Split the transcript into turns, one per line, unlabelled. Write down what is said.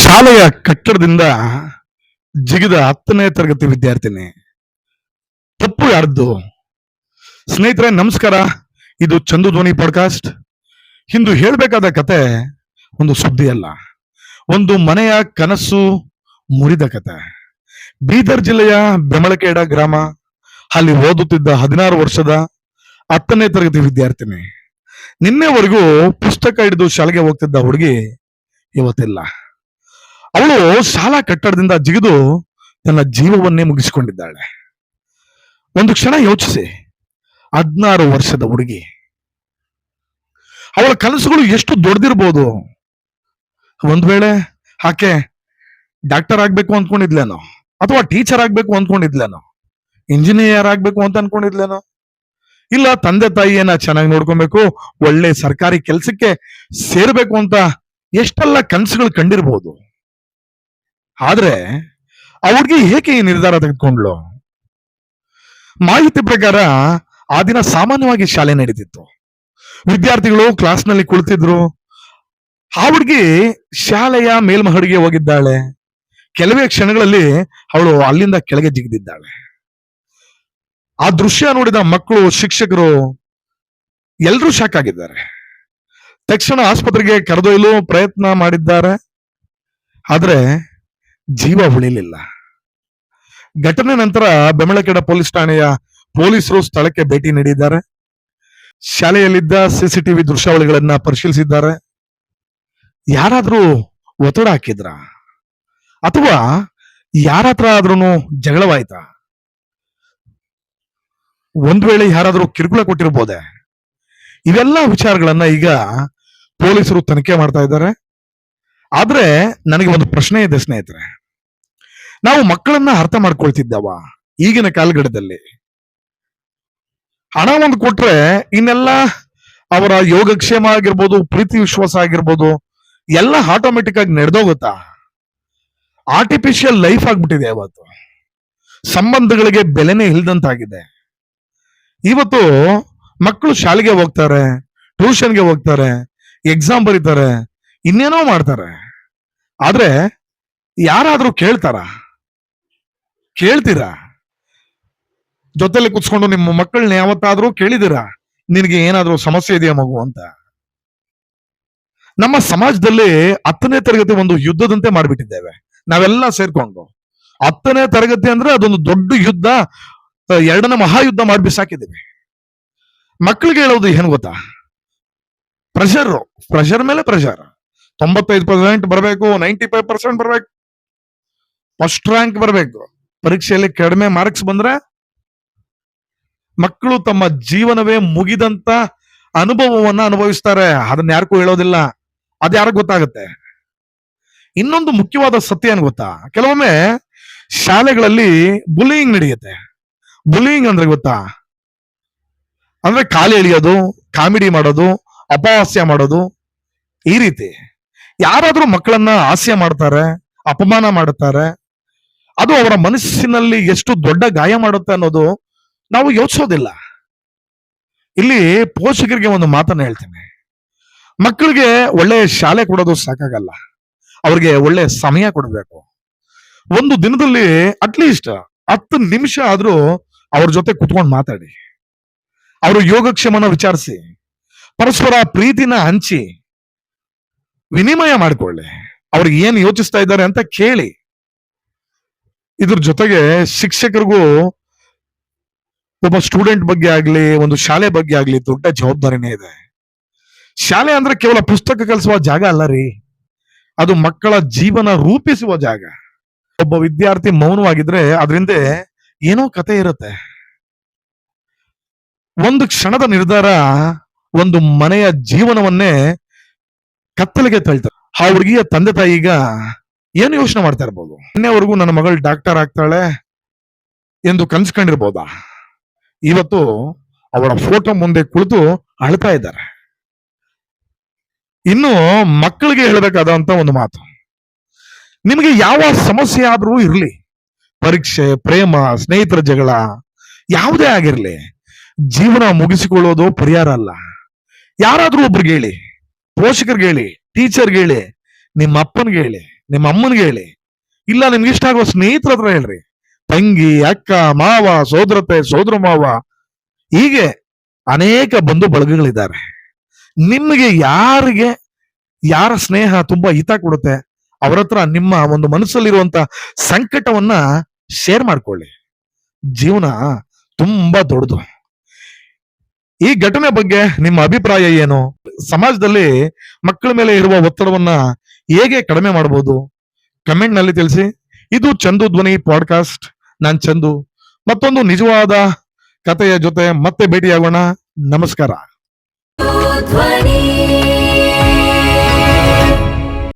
ಶಾಲೆಯ ಕಟ್ಟಡದಿಂದ ಜಿಗಿದ 10ನೇ ತರಗತಿ ವಿದ್ಯಾರ್ಥಿನಿ. ತಪ್ಪು ಯಾರ್ದು? ಸ್ನೇಹಿತರೆ ನಮಸ್ಕಾರ, ಇದು ಚಂದು ಧ್ವನಿ ಪಾಡ್ಕಾಸ್ಟ್. ಇಂದು ಹೇಳಬೇಕಾದ ಕತೆ ಒಂದು ಸುದ್ದಿ ಅಲ್ಲ, ಒಂದು ಮನೆಯ ಕನಸು ಮುರಿದ ಕತೆ. ಬೀದರ್ ಜಿಲ್ಲೆಯ ಬೆಮಳಕೇಡ ಗ್ರಾಮ. ಅಲ್ಲಿ ಓದುತ್ತಿದ್ದ 16 ವರ್ಷದ 10ನೇ ತರಗತಿ ವಿದ್ಯಾರ್ಥಿನಿ. ನಿನ್ನೆವರೆಗೂ ಪುಸ್ತಕ ಹಿಡಿದು ಶಾಲೆಗೆ ಹೋಗ್ತಿದ್ದ ಹುಡುಗಿ ಇವತ್ತಿಲ್ಲ. ಅವಳು ಶಾಲಾ ಕಟ್ಟಡದಿಂದ ಜಿಗಿದು ತನ್ನ ಜೀವವನ್ನೇ ಮುಗಿಸಿಕೊಂಡಿದ್ದಾಳೆ. ಒಂದು ಕ್ಷಣ ಯೋಚಿಸಿ, 16 ವರ್ಷದ ಹುಡುಗಿ, ಅವಳ ಕನಸುಗಳು ಎಷ್ಟು ದೊಡ್ಡದಿರ್ಬೋದು. ಒಂದ್ ವೇಳೆ ಆಕೆ ಡಾಕ್ಟರ್ ಆಗ್ಬೇಕು ಅಂದ್ಕೊಂಡಿದ್ಲೇನೋ, ಅಥವಾ ಟೀಚರ್ ಆಗ್ಬೇಕು ಅಂದ್ಕೊಂಡಿದ್ಲೇನೋ, ಇಂಜಿನಿಯರ್ ಆಗ್ಬೇಕು ಅಂತ ಅನ್ಕೊಂಡಿದ್ಲೇನೋ, ಇಲ್ಲ ತಂದೆ ತಾಯಿಯನ್ನ ಚೆನ್ನಾಗಿ ನೋಡ್ಕೊಬೇಕು, ಒಳ್ಳೆ ಸರ್ಕಾರಿ ಕೆಲ್ಸಕ್ಕೆ ಸೇರ್ಬೇಕು ಅಂತ ಎಷ್ಟೆಲ್ಲ ಕನಸುಗಳು ಕಂಡಿರ್ಬೋದು. ಆದ್ರೆ ಆ ಹುಡುಗಿ ಏಕೆ ಈ ನಿರ್ಧಾರ ತೆಗೆದುಕೊಂಡ್ಲು? ಮಾಹಿತಿ ಪ್ರಕಾರ ಆ ದಿನ ಸಾಮಾನ್ಯವಾಗಿ ಶಾಲೆ ನಡೀತಿತ್ತು. ವಿದ್ಯಾರ್ಥಿಗಳು ಕ್ಲಾಸ್ನಲ್ಲಿ ಕುಳಿತಿದ್ರು. ಆ ಹುಡುಗಿ ಶಾಲೆಯ ಮೇಲ್ಮಹಡಿಗೆ ಹೋಗಿದ್ದಾಳೆ. ಕೆಲವೇ ಕ್ಷಣಗಳಲ್ಲಿ ಅವಳು ಅಲ್ಲಿಂದ ಕೆಳಗೆ ಜಿಗಿದಿದ್ದಾಳೆ. ಆ ದೃಶ್ಯ ನೋಡಿದ ಮಕ್ಕಳು, ಶಿಕ್ಷಕರು ಎಲ್ಲರೂ ಶಾಕ್ ಆಗಿದ್ದಾರೆ. ತಕ್ಷಣ ಆಸ್ಪತ್ರೆಗೆ ಕರೆದೊಯ್ಯಲು ಪ್ರಯತ್ನ ಮಾಡಿದ್ದಾರೆ, ಆದ್ರೆ ಜೀವ ಉಳಿಲಿಲ್ಲ. ಘಟನೆ ನಂತರ ಬೆಮಳಕೇಡ ಪೊಲೀಸ್ ಠಾಣೆಯ ಪೊಲೀಸರು ಸ್ಥಳಕ್ಕೆ ಭೇಟಿ ನೀಡಿದ್ದಾರೆ. ಶಾಲೆಯಲ್ಲಿದ್ದ ಸಿಸಿಟಿವಿ ದೃಶ್ಯಾವಳಿಗಳನ್ನ ಪರಿಶೀಲಿಸಿದ್ದಾರೆ. ಯಾರಾದ್ರೂ ಒತ್ತಡ ಹಾಕಿದ್ರ, ಅಥವಾ ಯಾರ ಹತ್ರ ಆದ್ರೂ ಜಗಳವಾಯ್ತಾ? ಒಂದ್ ವೇಳೆ ಯಾರಾದ್ರೂ ಕಿರುಕುಳ ಕೊಟ್ಟಿರ್ಬೋದೆ? ಇವೆಲ್ಲ ವಿಚಾರಗಳನ್ನ ಈಗ ಪೊಲೀಸರು ತನಿಖೆ ಮಾಡ್ತಾ ಇದ್ದಾರೆ. ಆದ್ರೆ ನನಗೆ ಒಂದು ಪ್ರಶ್ನೆ ಇದೆ ಸ್ನೇಹಿತರೆ, ನಾವು ಮಕ್ಕಳನ್ನ ಅರ್ಥ ಮಾಡ್ಕೊಳ್ತಿದ್ದಾವ? ಈಗಿನ ಕಾಲಘಟ್ಟದಲ್ಲಿ ಹಣ ಒಂದು ಕೊಟ್ರೆ ಇನ್ನೆಲ್ಲ ಅವರ ಯೋಗಕ್ಷೇಮ ಆಗಿರ್ಬೋದು, ಪ್ರೀತಿ ವಿಶ್ವಾಸ ಆಗಿರ್ಬೋದು, ಎಲ್ಲ ಆಟೋಮೆಟಿಕ್ ಆಗಿ ನಡೆದೋಗುತ್ತಾ? ಆರ್ಟಿಫಿಷಿಯಲ್ ಲೈಫ್ ಆಗ್ಬಿಟ್ಟಿದೆ ಇವತ್ತು. ಸಂಬಂಧಗಳಿಗೆ ಬೆಲೆನೇ ಇಲ್ದಂತಾಗಿದೆ. ಇವತ್ತು ಮಕ್ಕಳು ಶಾಲೆಗೆ ಹೋಗ್ತಾರೆ, ಟ್ಯೂಷನ್ಗೆ ಹೋಗ್ತಾರೆ, ಎಕ್ಸಾಮ್ ಬರೀತಾರೆ, ಇನ್ನೇನೋ ಮಾಡ್ತಾರೆ. ಆದ್ರೆ ಯಾರಾದ್ರೂ ಕೇಳ್ತೀರಾ? ಜೊತೆಲಿ ಕುತ್ಕೊಂಡು ನಿಮ್ಮ ಮಕ್ಕಳನ್ನ ಯಾವತ್ತಾದ್ರೂ ಕೇಳಿದಿರಾ, ನಿನಗೆ ಏನಾದ್ರೂ ಸಮಸ್ಯೆ ಇದೆಯಾ ಮಗು ಅಂತ? ನಮ್ಮ ಸಮಾಜದಲ್ಲಿ 10ನೇ ತರಗತಿ ಒಂದು ಯುದ್ಧದಂತೆ ಮಾಡ್ಬಿಟ್ಟಿದ್ದೇವೆ ನಾವೆಲ್ಲ ಸೇರ್ಕೊಂಡು. 10ನೇ ತರಗತಿ ಅಂದ್ರೆ ಅದೊಂದು ದೊಡ್ಡ ಯುದ್ಧ, 2ನೇ ಮಹಾಯುದ್ಧ ಮಾಡಿ ಬಿಸಾಕಿದ್ದೀವಿ. ಮಕ್ಕಳಿಗೆ ಹೇಳೋದು ಏನ್ ಗೊತ್ತಾ? ಪ್ರೆಷರ್ ಮೇಲೆ ಪ್ರೆಷರ್. 95% ಬರಬೇಕು, 95% ಬರಬೇಕು, ಫಸ್ಟ್ ರ್ಯಾಂಕ್ ಬರಬೇಕು. ಪರೀಕ್ಷೆಯಲ್ಲಿ ಕಡಿಮೆ ಮಾರ್ಕ್ಸ್ ಬಂದ್ರೆ ಮಕ್ಕಳು ತಮ್ಮ ಜೀವನವೇ ಮುಗಿದಂತ ಅನುಭವವನ್ನ ಅನುಭವಿಸ್ತಾರೆ. ಅದನ್ನ ಯಾರಿಗೂ ಹೇಳೋದಿಲ್ಲ, ಅದು ಯಾರಿಗೂ ಗೊತ್ತಾಗುತ್ತೆ. ಇನ್ನೊಂದು ಮುಖ್ಯವಾದ ಸತ್ಯ ಏನ್ ಗೊತ್ತಾ? ಕೆಲವೊಮ್ಮೆ ಶಾಲೆಗಳಲ್ಲಿ ಬುಲಿಯಿಂಗ್ ನಡೆಯುತ್ತೆ. ಬುಲಿಯಿಂಗ್ ಅಂದ್ರೆ ಗೊತ್ತಾ? ಅಂದ್ರೆ ಕಾಲು ಎಳಿಯೋದು, ಕಾಮಿಡಿ ಮಾಡೋದು, ಅಪಹಾಸ್ಯ ಮಾಡೋದು, ಈ ರೀತಿ ಯಾರಾದ್ರೂ ಮಕ್ಕಳನ್ನ ಹಾಸ್ಯ ಮಾಡ್ತಾರೆ, ಅಪಮಾನ ಮಾಡುತ್ತಾರೆ, ಅದು ಅವರ ಮನಸ್ಸಿನಲ್ಲಿ ಎಷ್ಟು ದೊಡ್ಡ ಗಾಯ ಮಾಡುತ್ತೆ ಅನ್ನೋದು ನಾವು ಯೋಚಿಸೋದಿಲ್ಲ. ಇಲ್ಲಿ ಪೋಷಕರಿಗೆ ಒಂದು ಮಾತನ್ನ ಹೇಳ್ತೀನಿ, ಮಕ್ಕಳಿಗೆ ಒಳ್ಳೆ ಶಾಲೆ ಕೊಡೋದು ಸಾಕಾಗಲ್ಲ, ಅವ್ರಿಗೆ ಒಳ್ಳೆ ಸಮಯ ಕೊಡಬೇಕು. ಒಂದು ದಿನದಲ್ಲಿ ಅಟ್ಲೀಸ್ಟ್ 10 ನಿಮಿಷ ಆದ್ರೂ ಅವ್ರ ಜೊತೆ ಕುತ್ಕೊಂಡು ಮಾತಾಡಿ, ಅವರು ಯೋಗಕ್ಷೇಮನ ವಿಚಾರಿಸಿ, ಪರಸ್ಪರ ಪ್ರೀತಿನ ಹಂಚಿ, ವಿನಿಮಯ ಮಾಡಿಕೊಳ್ಳಿ, ಅವ್ರಿಗೆ ಏನ್ ಯೋಚಿಸ್ತಾ ಇದ್ದಾರೆ ಅಂತ ಕೇಳಿ. ಇದ್ರ ಜೊತೆಗೆ ಶಿಕ್ಷಕರಿಗೂ ಒಬ್ಬ ಸ್ಟೂಡೆಂಟ್ ಬಗ್ಗೆ ಆಗ್ಲಿ, ಒಂದು ಶಾಲೆ ಬಗ್ಗೆ ಆಗ್ಲಿ ದೊಡ್ಡ ಜವಾಬ್ದಾರಿನೇ ಇದೆ. ಶಾಲೆ ಅಂದ್ರೆ ಕೇವಲ ಪುಸ್ತಕ ಕಲಿಸುವ ಜಾಗ ಅಲ್ಲ ರೀ, ಅದು ಮಕ್ಕಳ ಜೀವನ ರೂಪಿಸುವ ಜಾಗ. ಒಬ್ಬ ವಿದ್ಯಾರ್ಥಿ ಮೌನವಾಗಿದ್ರೆ ಅದರಿಂದ ಏನೋ ಕತೆ ಇರುತ್ತೆ. ಒಂದು ಕ್ಷಣದ ನಿರ್ಧಾರ ಒಂದು ಮನೆಯ ಜೀವನವನ್ನೇ ಕತ್ತಲಿಗೆ ತಳ್ತಾರೆ. ಆ ಹುಡುಗಿಯ ತಂದೆ ತಾಯಿ ಈಗ ಏನು ಯೋಚನೆ ಮಾಡ್ತಾ ಇರ್ಬೋದು? ಇನ್ನೇವರೆಗೂ ನನ್ನ ಮಗಳು ಡಾಕ್ಟರ್ ಆಗ್ತಾಳೆ ಎಂದು ಕನ್ಸ್ಕೊಂಡಿರ್ಬೋದಾ? ಇವತ್ತು ಅವಳ ಫೋಟೋ ಮುಂದೆ ಕುಳಿತು ಅಳ್ತಾ ಇದ್ದಾರೆ. ಇನ್ನು ಮಕ್ಕಳಿಗೆ ಹೇಳಬೇಕಾದಂತ ಒಂದು ಮಾತು, ನಿಮಗೆ ಯಾವ ಸಮಸ್ಯೆ ಆದ್ರೂ ಇರ್ಲಿ, ಪರೀಕ್ಷೆ, ಪ್ರೇಮ, ಸ್ನೇಹಿತರ ಜಗಳ, ಯಾವುದೇ ಆಗಿರ್ಲಿ, ಜೀವನ ಮುಗಿಸಿಕೊಳ್ಳೋದು ಪರಿಹಾರ ಅಲ್ಲ. ಯಾರಾದ್ರೂ ಒಬ್ರಿಗೆ ಹೇಳಿ, ಪೋಷಕರಿಗೆ ಹೇಳಿ, ಟೀಚರ್ಗೆ ಹೇಳಿ, ನಿಮ್ಮ ಅಪ್ಪನಿಗೆ ಹೇಳಿ, ನಿಮ್ಮ ಅಮ್ಮನಿಗೆ ಹೇಳಿ, ಇಲ್ಲ ನಿಮ್ಗೆ ಇಷ್ಟ ಆಗುವ ಸ್ನೇಹಿತರ ಹತ್ರ ಹೇಳ್ರಿ. ತಂಗಿ, ಅಕ್ಕ, ಮಾವ, ಸೋದರತೆ, ಸೋದರ ಮಾವ, ಹೀಗೆ ಅನೇಕ ಬಂಧು ಬಳಗಗಳಿದ್ದಾರೆ. ನಿಮಗೆ ಯಾರ ಸ್ನೇಹ ತುಂಬಾ ಹಿತ ಕೊಡುತ್ತೆ ಅವ್ರ ಹತ್ರ ನಿಮ್ಮ ಒಂದು ಮನಸ್ಸಲ್ಲಿರುವಂತ ಸಂಕಟವನ್ನ ಶೇರ್ ಮಾಡ್ಕೊಳ್ಳಿ. ಜೀವನ ತುಂಬಾ ದೊಡ್ಡದು. ಈ ಘಟನೆ ಬಗ್ಗೆ ನಿಮ್ಮ ಅಭಿಪ್ರಾಯ ಏನು? ಸಮಾಜದಲ್ಲಿ ಮಕ್ಕಳ ಮೇಲೆ ಇರುವ ಒತ್ತಡವನ್ನ ಹೇಗೆ ಕಡಿಮೆ ಮಾಡಬಹುದು? ಕಮೆಂಟ್ ನಲ್ಲಿ ತಿಳಿಸಿ. ಇದು ಚಂದು ಧ್ವನಿ ಪಾಡ್ಕಾಸ್ಟ್. ನಾನ್ ಚಂದು. ಮತ್ತೊಂದು ನಿಜವಾದ ಕಥೆಯ ಜೊತೆ ಮತ್ತೆ ಭೇಟಿಯಾಗೋಣ. ನಮಸ್ಕಾರ.